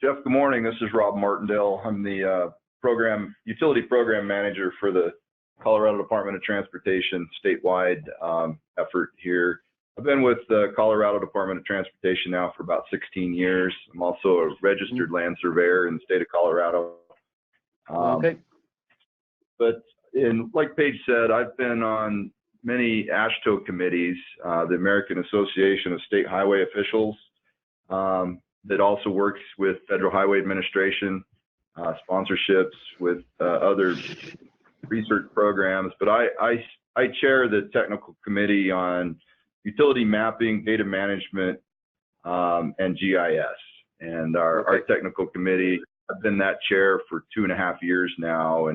Jeff, good morning. This is Rob Martindale. I'm the utility program manager for the Colorado Department of Transportation statewide effort here. I've been with the Colorado Department of Transportation now for about 16 years. I'm also a registered land surveyor in the state of Colorado. Okay. But like Paige said, I've been on many AASHTO committees, the American Association of State Highway Officials, that also works with Federal Highway Administration, sponsorships with other research programs. But I chair the technical committee on utility mapping, data management, and GIS. And our technical committee, I've been that chair for 2.5 years now,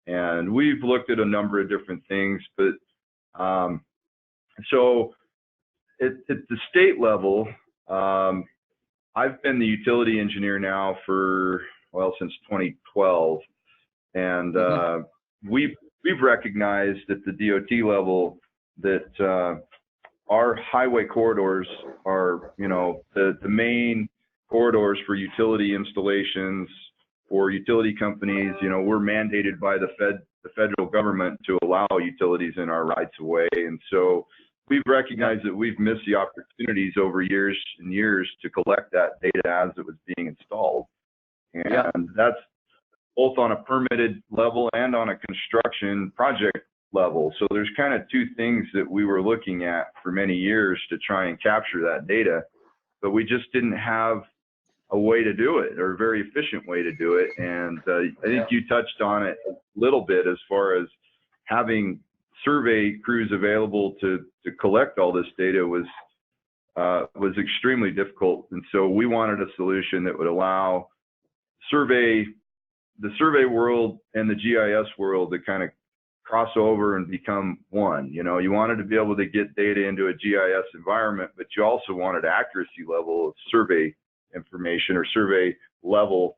and we've looked at a number of different things. But so at the state level, I've been the utility engineer now for, well, since 2012, and we've recognized at the DOT level that our highway corridors are, the main corridors for utility installations, for utility companies. We're mandated by the federal government to allow utilities in our rights of way, and so we've recognized that we've missed the opportunities over years and years to collect that data as it was being installed. And that's both on a permitted level and on a construction project level. So there's kind of two things that we were looking at for many years to try and capture that data, but we just didn't have a way to do it, or a very efficient way to do it. And I think you touched on it a little bit as far as having survey crews available to collect all this data was extremely difficult. And so we wanted a solution that would allow the survey world and the GIS world to kind of cross over and become one. You wanted to be able to get data into a GIS environment, but you also wanted accuracy level of survey information, or survey level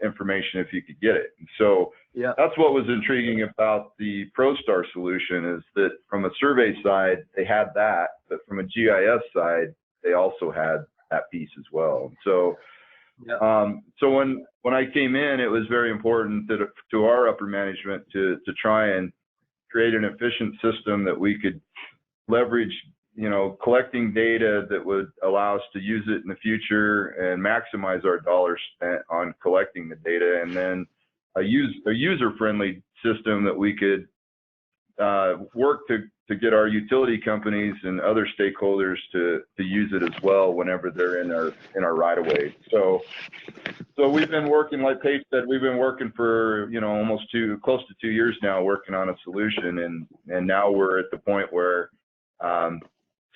information if you could get it. And so that's what was intriguing about the ProStar solution, is that from a survey side, they had that, but from a GIS side, they also had that piece as well. And so, so when I came in, it was very important to our upper management to try and create an efficient system that we could leverage, collecting data that would allow us to use it in the future and maximize our dollars spent on collecting the data, and then a user-friendly system that we could work to get our utility companies and other stakeholders to use it as well whenever they're in our right of way. So we've been working, like Paige said, we've been working for almost close to 2 years now, working on a solution, and now we're at the point where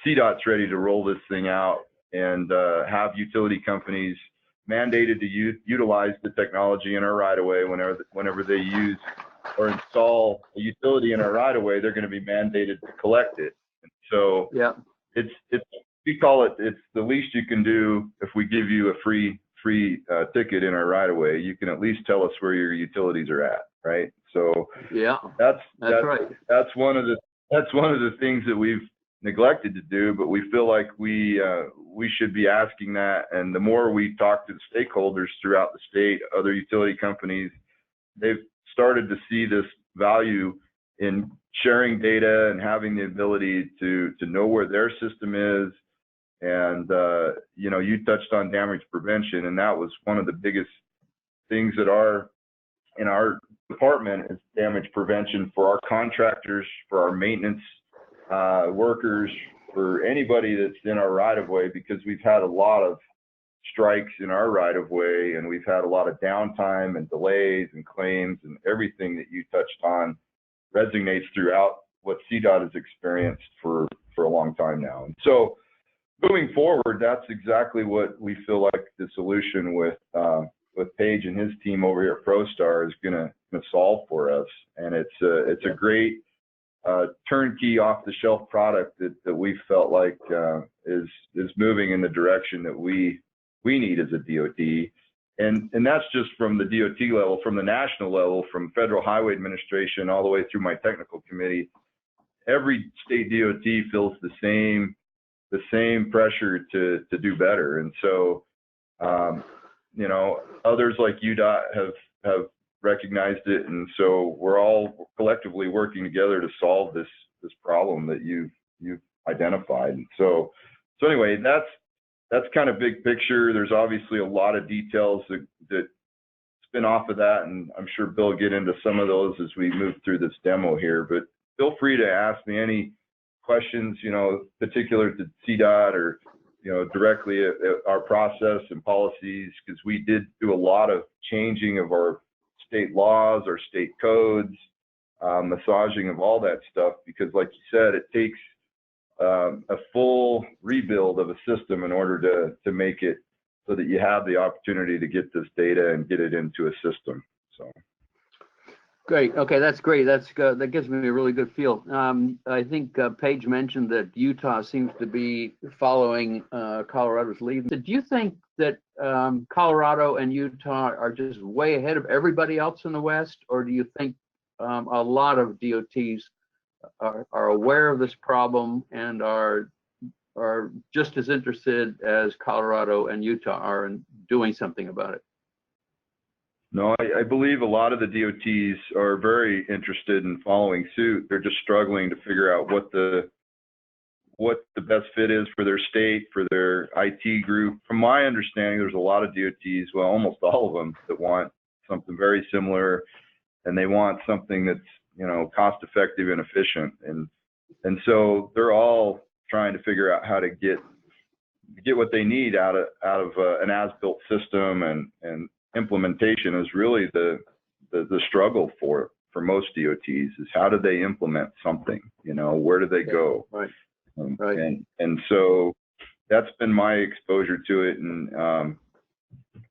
CDOT's ready to roll this thing out and have utility companies mandated to utilize the technology in our right of way. Whenever they use or install a utility in our right of way, they're going to be mandated to collect it. And so we call it, it's the least you can do. If we give you a free ticket in our right of way, you can at least tell us where your utilities are at, right? So that's right. That's one of the things that we've neglected to do, but we feel like we should be asking that. And the more we talk to the stakeholders throughout the state, other utility companies, they've started to see this value in sharing data and having the ability to know where their system is. And you touched on damage prevention, and that was one of the biggest things that in our department is damage prevention for our contractors, for our maintenance workers, for anybody that's in our right of way, because we've had a lot of strikes in our right of way, and we've had a lot of downtime and delays and claims, and everything that you touched on resonates throughout what CDOT has experienced for a long time now. And so moving forward, that's exactly what we feel like the solution with Paige and his team over here at ProStar is going to solve for us. And it's a great turnkey off-the-shelf product that we felt like is moving in the direction that we need as a DOT. And that's just from the DOT level. From the national level, from Federal Highway Administration all the way through my technical committee, every state DOT feels the same pressure to do better. And so others like UDOT have recognized it, and so we're all collectively working together to solve this problem that you've identified. And so anyway, that's kind of big picture. There's obviously a lot of details that spin off of that, and I'm sure Bill will get into some of those as we move through this demo here. But feel free to ask me any questions, particular to CDOT or directly at our process and policies, because we did do a lot of changing of our state laws, our state codes, massaging of all that stuff, because like you said, it takes a full rebuild of a system in order to make it so that you have the opportunity to get this data and get it into a system. So. Great. Okay, that's great. That gives me a really good feel. I think Paige mentioned that Utah seems to be following Colorado's lead. Do you think that Colorado and Utah are just way ahead of everybody else in the West, or do you think a lot of DOTs are aware of this problem and are just as interested as Colorado and Utah are in doing something about it? No, I believe a lot of the DOTs are very interested in following suit. They're just struggling to figure out what the best fit is for their state, for their IT group. From my understanding, there's a lot of DOTs, well, almost all of them, that want something very similar, and they want something that's cost effective and efficient. And so they're all trying to figure out how to get what they need out of an as-built system, and implementation is really the struggle for most DOTs, is how do they implement something, where do they go? Right. And so that's been my exposure to it. And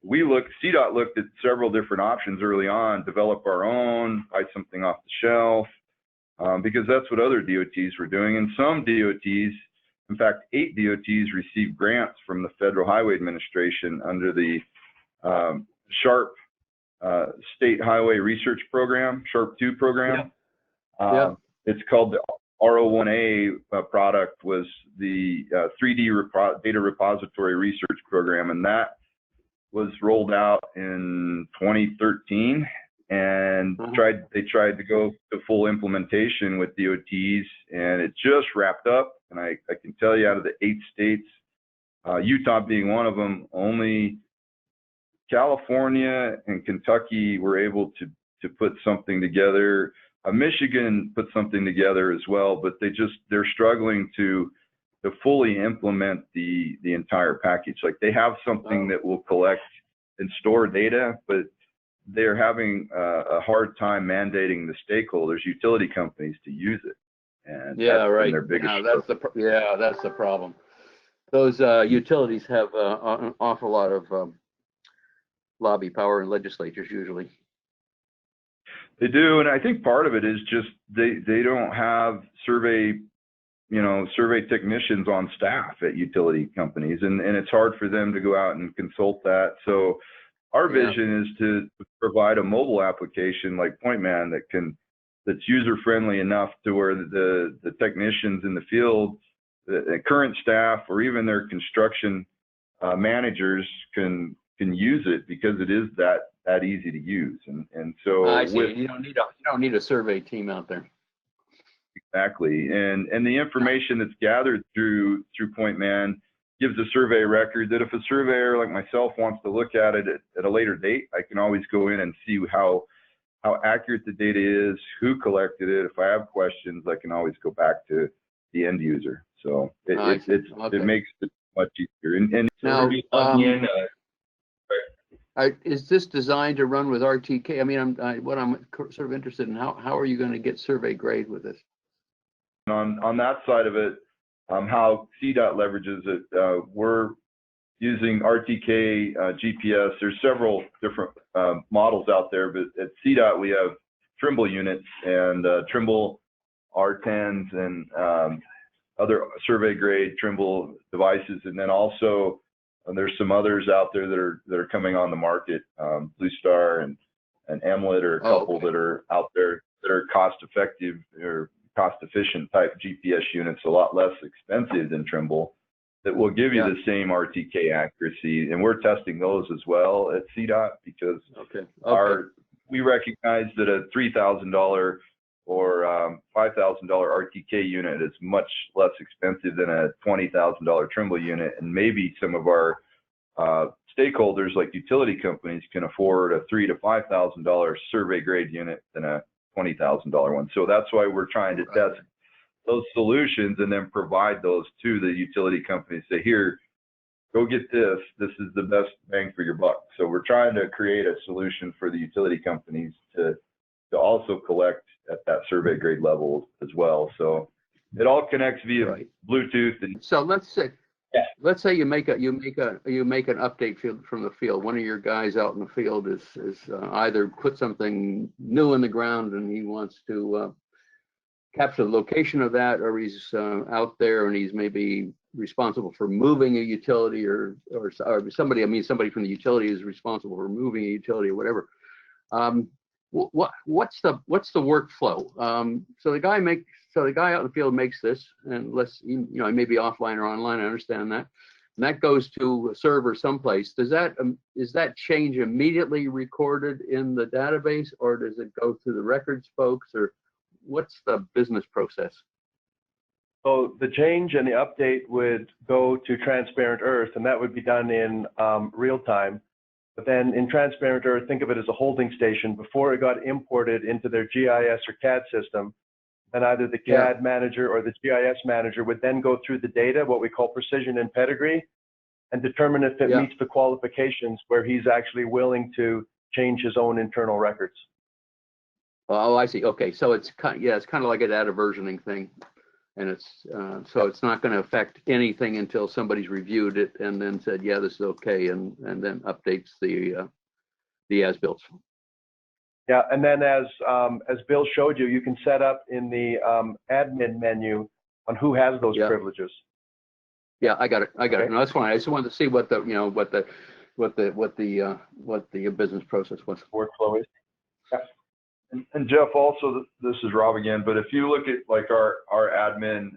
CDOT looked at several different options early on, develop our own, buy something off the shelf, because that's what other DOTs were doing. And some DOTs, in fact, 8 DOTs received grants from the Federal Highway Administration under the SHARP State Highway Research Program, SHARP 2 program. Yeah. It's called the RO1A product, was the 3D Data Repository Research Program, and that was rolled out in 2013, and they tried to go to full implementation with DOTs, and it just wrapped up. And I can tell you, out of the 8 states, Utah being one of them, only California and Kentucky were able to put something together. Michigan put something together as well, but they're struggling to fully implement the entire package. Like, they have something that will collect and store data, but they're having a hard time mandating the stakeholders, utility companies, to use it. And that's right. Their biggest that's the problem. Those utilities have an awful lot of lobby power in legislatures usually. They do, and I think part of it is just they don't have survey technicians on staff at utility companies, and it's hard for them to go out and consult that. So our vision is to provide a mobile application like PointMan that's user friendly enough to where the technicians in the field, the current staff, or even their construction managers can use it, because it is that easy to use. And so I see. You don't need a survey team out there. Exactly. And the information that's gathered through PointMan gives a survey record that if a surveyor like myself wants to look at it at a later date, I can always go in and see how accurate the data is, who collected it. If I have questions, I can always go back to the end user. So it makes it much easier. And now, is this designed to run with RTK? I mean, what I'm sort of interested in, how are you going to get survey grade with this? On that side of it, how CDOT leverages it, we're using RTK GPS. There's several different models out there, but at CDOT we have Trimble units and Trimble R10s and other survey grade Trimble devices, and then also there's some others out there that are coming on the market. ProStar and Emlet are a couple that are out there that are cost effective or cost efficient type GPS units, a lot less expensive than Trimble, that will give you the same RTK accuracy. And we're testing those as well at CDOT because we recognize that a $3,000 or $5,000 RTK unit is much less expensive than a $20,000 Trimble unit. And maybe some of our stakeholders like utility companies can afford a $3,000 to $5,000 survey grade unit than a $20,000 one. So that's why we're trying to test those solutions and then provide those to the utility companies. Say, here, go get this. This is the best bang for your buck. So we're trying to create a solution for the utility companies to also collect at that survey grade level as well. So it all connects via Bluetooth. And so let's say you make an update from the field. One of your guys out in the field is either put something new in the ground and he wants to capture the location of that, or he's out there and he's maybe responsible for moving a utility or somebody. I mean, somebody from the utility is responsible for moving a utility or whatever. What's the workflow? So the guy out in the field makes this, and it may be offline or online. I understand that, and that goes to a server someplace. Is that change immediately recorded in the database, or does it go through the records folks, or what's the business process? So the change and the update would go to Transparent Earth, and that would be done in real time. But then in Transparent Earth, think of it as a holding station before it got imported into their GIS or CAD system. And either the CAD manager or the GIS manager would then go through the data, what we call precision and pedigree, and determine if it meets the qualifications where he's actually willing to change his own internal records. Oh, I see. Okay, so it's kind of like a data versioning thing, and it's so it's not going to affect anything until somebody's reviewed it and then said, yeah, this is okay, and then updates the as-built. Yeah, and then as Bill showed you, you can set up in the admin menu on who has those privileges. Yeah, I got it. No, that's fine. I just wanted to see what the business process was. Workflow is. Yeah. And Geoff, also, this is Rob again, but if you look at like our admin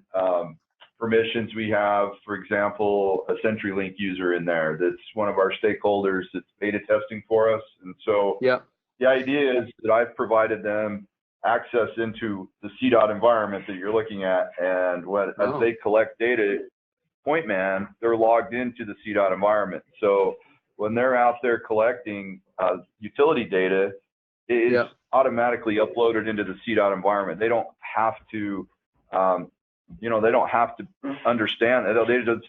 permissions we have, for example, a CenturyLink user in there that's one of our stakeholders that's beta testing for us. And so the idea is that I've provided them access into the CDOT environment that you're looking at, and as they collect data, point man, they're logged into the CDOT environment. So when they're out there collecting utility data, it is automatically uploaded into the CDOT environment. They don't have to, they don't have to understand it.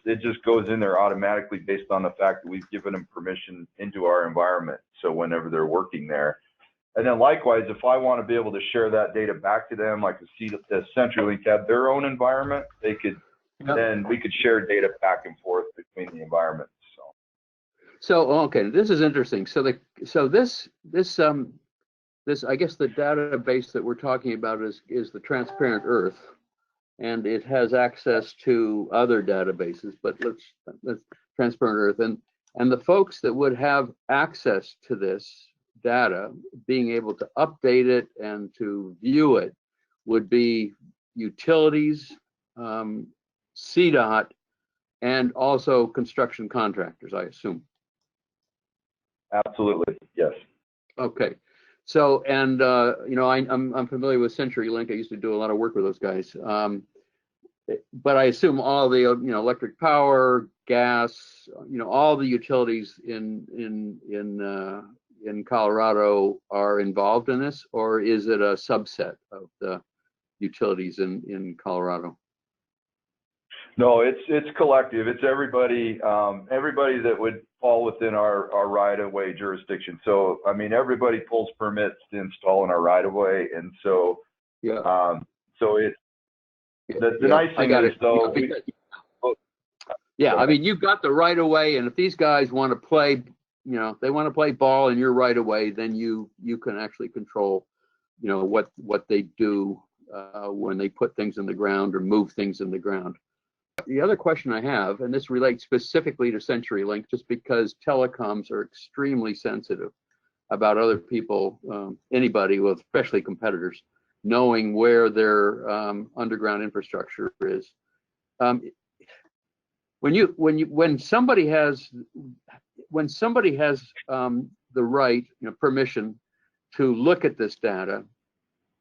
It just goes in there automatically based on the fact that we've given them permission into our environment. So whenever they're working there, and then likewise, if I want to be able to share that data back to them, like the CenturyLink had their own environment, they could. Then we could share data back and forth between the environments. So okay, this is interesting. So this I guess the database that we're talking about is the Transparent Earth, and it has access to other databases. But let's Transparent Earth, and the folks that would have access to this data, being able to update it and to view it, would be utilities, CDOT, and also construction contractors, I assume. Absolutely, yes. Okay, so and I'm familiar with CenturyLink. I used to do a lot of work with those guys. But I assume all the electric power, gas, all the utilities in Colorado are involved in this, or is it a subset of the utilities in Colorado? No, it's collective. It's everybody that would fall within our right-of-way jurisdiction. So I mean, everybody pulls permits to install in our right-of-way, and so so it's the nice thing is though. I mean, you've got the right-of-way, and if these guys want to play, they want to play ball in your right-of-way, then you can actually control, what they do when they put things in the ground or move things in the ground. The other question I have, and this relates specifically to CenturyLink, just because telecoms are extremely sensitive about other people, anybody, well, especially competitors, knowing where their underground infrastructure is. when somebody has the right, permission to look at this data,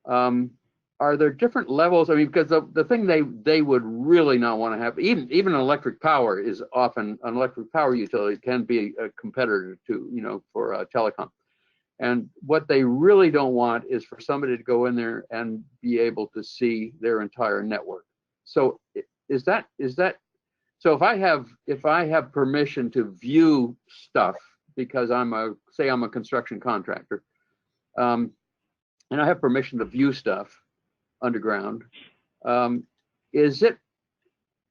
are there different levels? I mean, because the thing they would really not want to have, even an electric power is often, an electric power utility can be a competitor to, for telecom. And what they really don't want is for somebody to go in there and be able to see their entire network. So is that so if I have permission to view stuff because I'm a construction contractor, and I have permission to view stuff underground, is it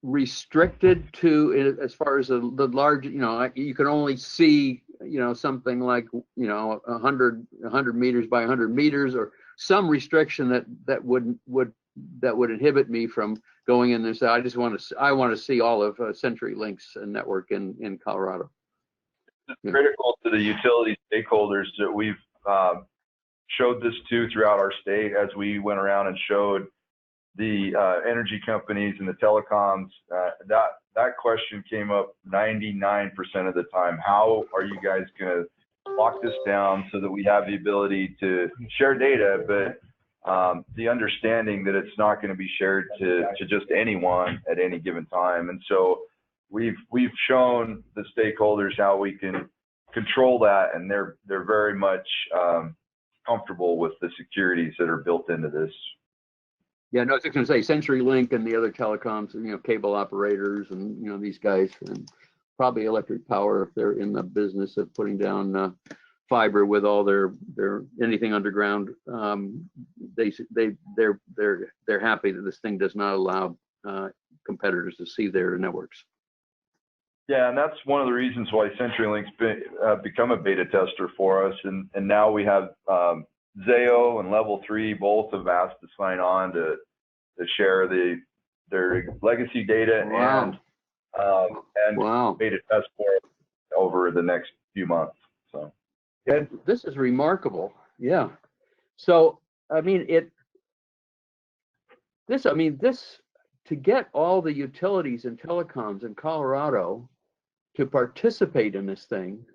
restricted to, as far as the large, like you can only see, something like, 100 meters by 100 meters, or some restriction that would inhibit me from going in there and say, I want to see all of CenturyLink's network in Colorado. It's critical to the utility stakeholders that we've showed this to throughout our state as we went around and showed the energy companies and the telecoms. That question came up 99% of the time. How are you guys going to lock this down so that we have the ability to share data, but the understanding that it's not going to be shared to just anyone at any given time? And so we've shown the stakeholders how we can control that, and they're very much comfortable with the securities that are built into this. Yeah, no, I was just going to say CenturyLink and the other telecoms, cable operators, and these guys, and probably electric power if they're in the business of putting down fiber with all their anything underground. They're happy that this thing does not allow competitors to see their networks. Yeah, and that's one of the reasons why CenturyLink's become a beta tester for us, and now we have Zayo and Level 3 both have asked to sign on to share their legacy data. Wow. and Wow. beta test for it over the next few months. So yeah, this is remarkable. Yeah. So I mean this to get all the utilities and telecoms in Colorado to participate in this thing,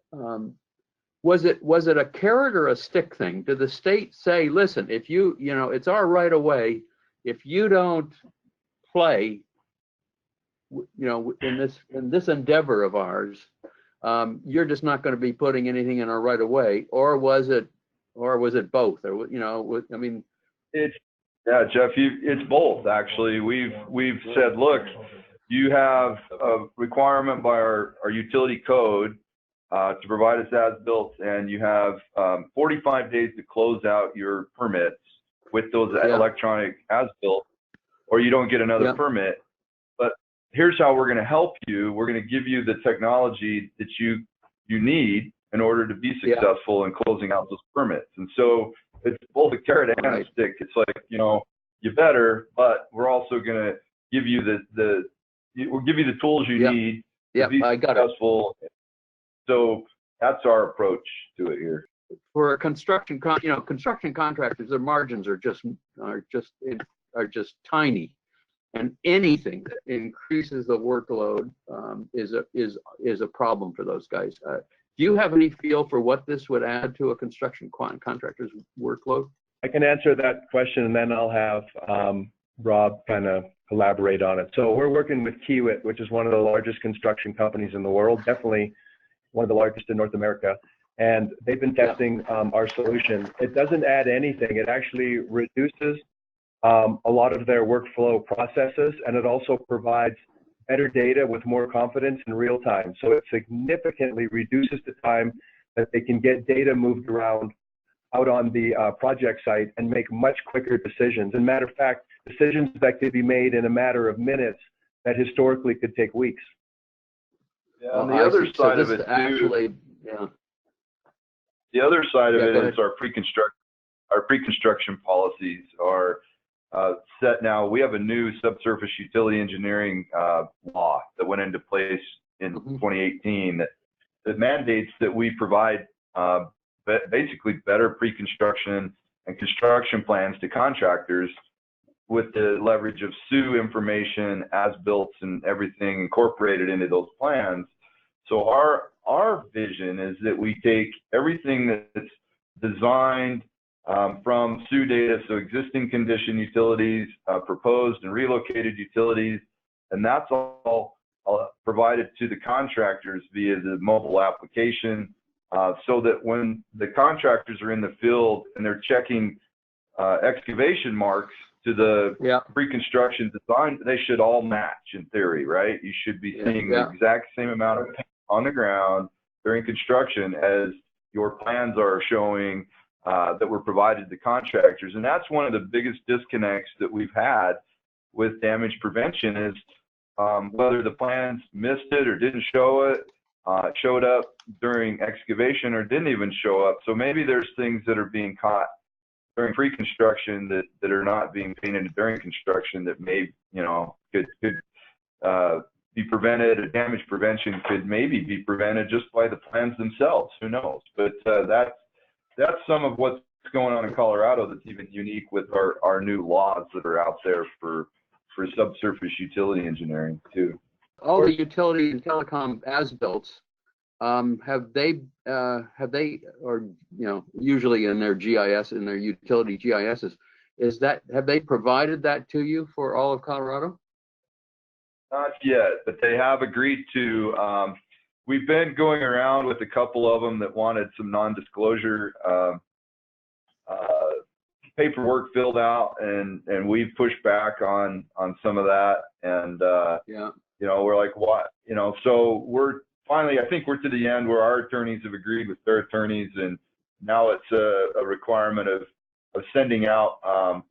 was it a carrot or a stick thing? Did the state say, listen, if it's our right of way, if you don't play, in this endeavor of ours, you're just not going to be putting anything in our right of way? Or was it both? Or I mean, yeah, Jeff, it's both actually. We've said, look, you have a requirement by our utility code to provide us as-built, and you have 45 days to close out your permits with those electronic as-built, or you don't get another permit. But here's how we're going to help you. We're going to give you the technology that you need in order to be successful in closing out those permits. And so it's both a carrot and a stick. It's like, you better, but we're also going to give you we'll give you the tools you need to be successful. So that's our approach to it here. For a construction contractors, their margins are just tiny, and anything that increases the workload is a problem for those guys. Do you have any feel for what this would add to a construction contractor's workload? I can answer that question, and then I'll have Rob kind of elaborate on it. So we're working with Kiewit, which is one of the largest construction companies in the world, definitely one of the largest in North America. And they've been testing our solution. It doesn't add anything. It actually reduces a lot of their workflow processes, and it also provides better data with more confidence in real time. So it significantly reduces the time that they can get data moved around out on the project site and make much quicker decisions. And matter of fact, decisions that could be made in a matter of minutes that historically could take weeks. Yeah, on the other side of it too, the other side of it is our pre-construction policies are set now. We have a new subsurface utility engineering law that went into place in 2018 that mandates that we provide basically better pre-construction and construction plans to contractors with the leverage of SUE information, as-built and everything incorporated into those plans. So our vision is that we take everything that's designed from SUE data, so existing condition utilities, proposed and relocated utilities, and that's all provided to the contractors via the mobile application, so that when the contractors are in the field and they're checking excavation marks to the pre-construction design, they should all match in theory, right? You should be seeing the exact same amount of paint on the ground during construction as your plans are showing that were provided to contractors. And that's one of the biggest disconnects that we've had with damage prevention is whether the plans missed it or didn't show it, showed up during excavation or didn't even show up. So maybe there's things that are being caught during pre-construction that are not being painted during construction that may, could be prevented. Or damage prevention could maybe be prevented just by the plans themselves. Who knows? But that's some of what's going on in Colorado that's even unique with our new laws that are out there for subsurface utility engineering too. All the utility and telecom as-builts, have they, or usually in their GIS, in their utility GISs, have they provided that to you for all of Colorado? Not yet, but they have agreed to. We've been going around with a couple of them that wanted some non-disclosure paperwork filled out, and we've pushed back on some of that, and we're like, what, so we're finally, I think we're to the end where our attorneys have agreed with their attorneys, and now it's a requirement of sending out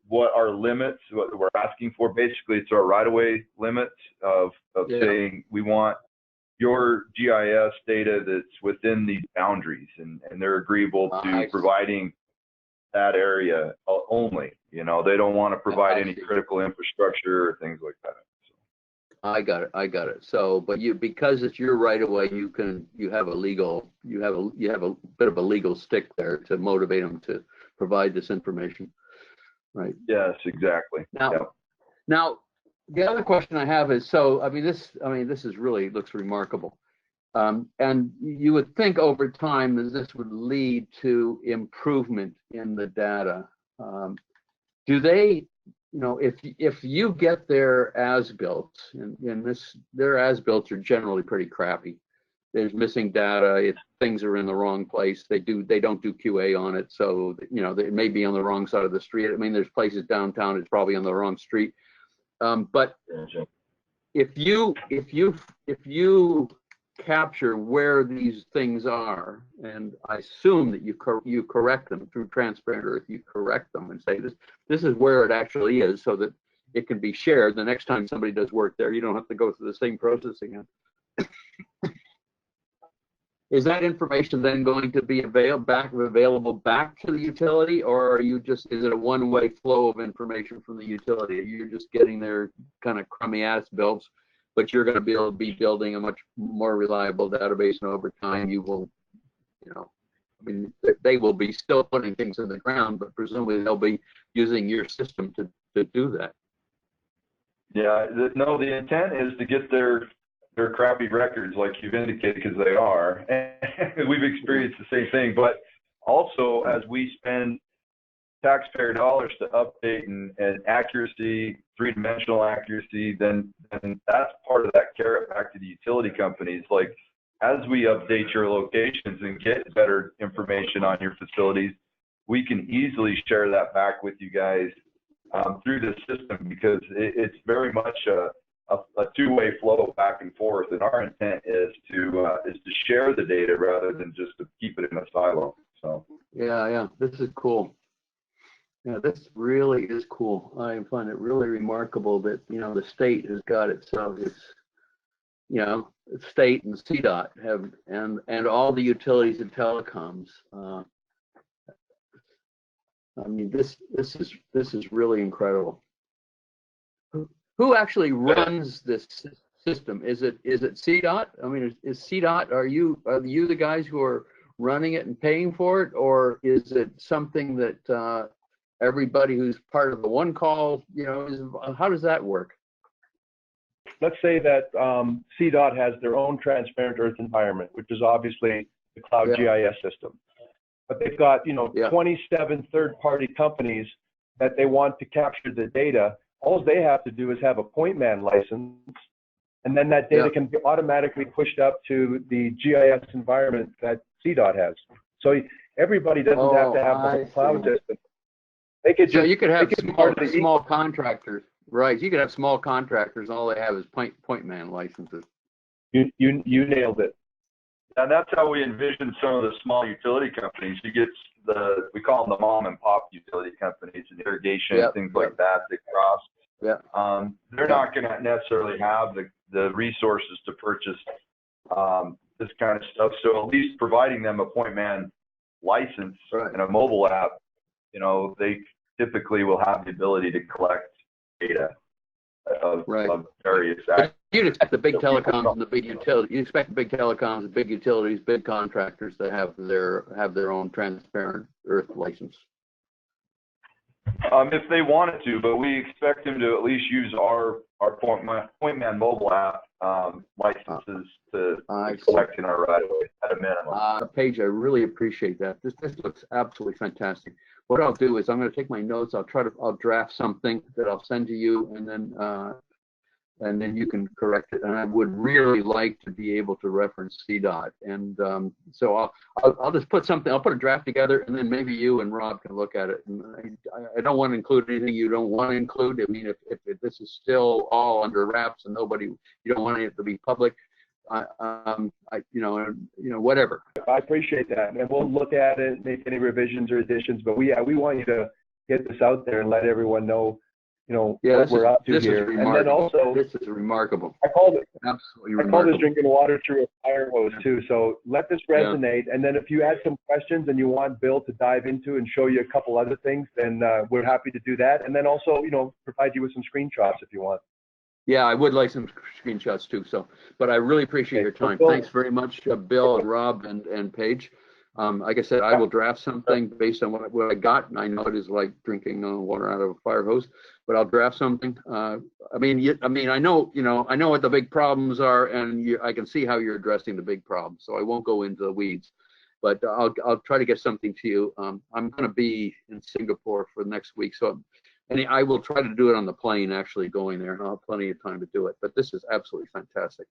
what our limits, what we're asking for. Basically, it's our right-of-way limits of saying we want your GIS data that's within these boundaries, and they're agreeable to providing that area only. They don't want to provide any critical infrastructure or things like that. So. I got it. So, but because it's your right of way, you have a bit of a legal stick there to motivate them to provide this information, right? Yes, exactly. Now, the other question I have is, this is really looks remarkable. And you would think over time that this would lead to improvement in the data. Do they, if you get their as-built, and their as-built are generally pretty crappy. There's missing data. Things are in the wrong place. They don't do QA on it, so it may be on the wrong side of the street. I mean, there's places downtown it's probably on the wrong street. But if you capture where these things are, and I assume that you correct them through Transparent Earth, you correct them and say this is where it actually is, so that it can be shared. The next time somebody does work there, you don't have to go through the same process again. Is that information then going to be available back to the utility, or is it a one-way flow of information from the utility? You're just getting their kind of crummy as-builts, but you're going to be able to be building a much more reliable database, and over time you will, they will be still putting things in the ground, but presumably they'll be using your system to do that. Yeah, the intent is to get their crappy records, like you've indicated, because they are. And we've experienced the same thing. But also, as we spend taxpayer dollars to update and accuracy, three-dimensional accuracy, then that's part of that carrot back to the utility companies. Like, as we update your locations and get better information on your facilities, we can easily share that back with you guys through the system, because it's very much a two-way flow back and forth, and our intent is to share the data rather than just to keep it in a silo. So this is cool. Yeah, this really is cool. I find it really remarkable that the state has got itself. It's state and CDOT have and all the utilities and telecoms. This is really incredible. Who actually runs this system? Is it CDOT? I mean, is CDOT? Are you the guys who are running it and paying for it, or is it something that everybody who's part of the one call, you know, how does that work? Let's say that CDOT has their own transparent earth environment, which is obviously the cloud GIS system. But they've got, you know, 27 third-party companies that they want to capture the data. All they have to do is have a point man license, and then that data can be automatically pushed up to the GIS environment that CDOT has. So everybody doesn't have to have the whole cloud system. They could just, you could have small contractors, right? You could have small contractors. All they have is point man licenses. You nailed it. And that's how we envision some of the small utility companies. You get we call them the mom and pop utility companies and irrigation, things like that cross. They're not going to necessarily have the resources to purchase this kind of stuff. So at least providing them a point man license and a mobile app, you know, they typically will have the ability to collect data of various acts. You'd expect the big telecoms and the big utilities. You expect the big telecoms, the big utilities, big contractors to have their own transparent earth license. If they wanted to, but we expect them to at least use our point man mobile app licenses to collect in our right of way at a minimum. Paige, I really appreciate that. This looks absolutely fantastic. What I'll do is I'm going to take my notes. I'll draft something that I'll send to you, and then you can correct it. And I would really like to be able to reference CDOT. And so I'll just put something. I'll put a draft together, and then maybe you and Rob can look at it. And I don't want to include anything you don't want to include. I mean, if this is still all under wraps and you don't want it to be public, whatever. I appreciate that, and we'll look at it, make any revisions or additions. But we want you to get this out there and let everyone know, what we're up to here. And then also, this is remarkable. I call this remarkable. drinking water through a fire hose too. So let this resonate, and then if you had some questions and you want Bill to dive into and show you a couple other things, then we're happy to do that. And then also, provide you with some screenshots if you want. Yeah, I would like some screenshots too. But I really appreciate your time. Thanks very much, Bill and Rob and Paige. Like I said, I will draft something based on what I got, and I know it is like drinking water out of a fire hose, but I'll draft something. I know what the big problems are, and I can see how you're addressing the big problems. So I won't go into the weeds, but I'll try to get something to you. I'm going to be in Singapore for next week, and I will try to do it on the plane, actually going there, and I'll have plenty of time to do it. But this is absolutely fantastic.